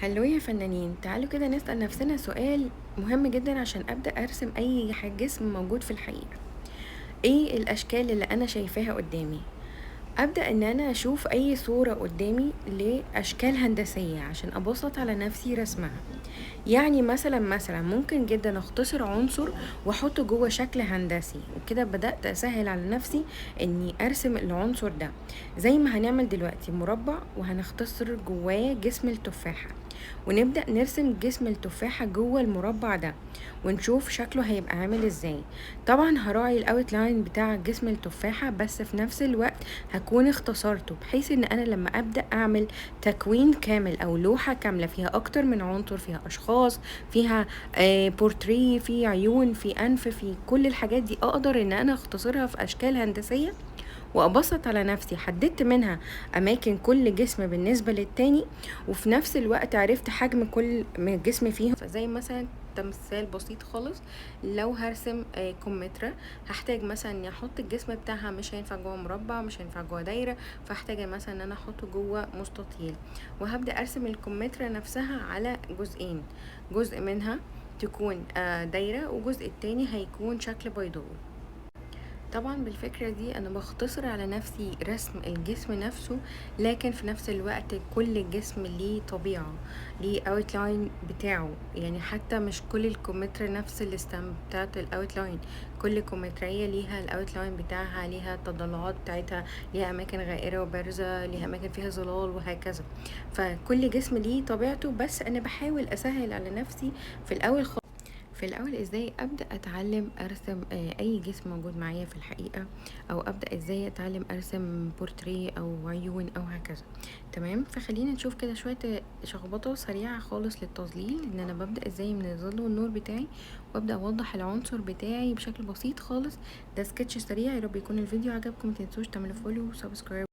هلو يا فنانين، تعالوا كده نسأل نفسنا سؤال مهم جدا عشان أبدأ أرسم أي جسم موجود في الحقيقة. ايه الأشكال اللي أنا شايفاها قدامي؟ أبدأ إن أنا أشوف أي صورة قدامي لأشكال هندسية عشان أبسط على نفسي رسمها. يعني مثلا ممكن جدا أختصر عنصر وأحطه جوه شكل هندسي، وكده بدأت أسهل على نفسي إني أرسم العنصر ده. زي ما هنعمل دلوقتي مربع وهنختصر جواه جسم التفاحة، ونبدأ نرسم جسم التفاحة جوه المربع ده ونشوف شكله هيبقى عامل ازاي. طبعا هراعي الاوتلاين بتاع جسم التفاحة، بس في نفس الوقت هكون اختصرته بحيث ان انا لما ابدأ اعمل تكوين كامل او لوحة كاملة فيها اكتر من عنصر، فيها اشخاص، فيها بورتري، في عيون، في انف، في كل الحاجات دي اقدر ان انا اختصرها في اشكال هندسية وابسط على نفسي. حددت منها اماكن كل جسم بالنسبة للتاني، وفي نفس الوقت عرفت حجم كل جسم فيهم. فزي مثلا تمثال بسيط خالص، لو هرسم كمثرى هحتاج مثلا اني احط الجسم بتاعها، مش هينفع جوه مربع، مش هينفع جوه دايره، فاحتاج مثلا ان انا احطه جوه مستطيل. وهبدا ارسم الكمثرى نفسها على جزئين، جزء منها تكون دايره، وجزء التاني هيكون شكل بيضاوي. طبعا بالفكرة دي أنا بختصر على نفسي رسم الجسم نفسه، لكن في نفس الوقت كل جسم ليه طبيعة، ليه اوتلاين بتاعه. يعني حتى مش كل الكمثرى نفس الستام بتاعت الاوتلاين، كل كمثرية ليها الاوتلاين بتاعها، ليها التضلعات بتاعتها، ليها أماكن غائرة وبارزة، ليها أماكن فيها ظلال وهكذا. فكل جسم ليه طبيعته، بس أنا بحاول أسهل على نفسي في الأول ازاي أبدأ أتعلم أرسم أي جسم موجود معايا في الحقيقة، أو أبدأ ازاي أتعلم أرسم بورتريه أو عيون أو هكذا. تمام، فخلينا نشوف كده شوية شخبطة سريعة خالص للتظليل، إن أنا ببدأ ازاي من الظل والنور بتاعي، وأبدأ أوضح العنصر بتاعي بشكل بسيط خالص. ده سكتش سريع، يا رب يكون الفيديو عجبكم، متنسوش تعملوا فولو وسبسكرايب.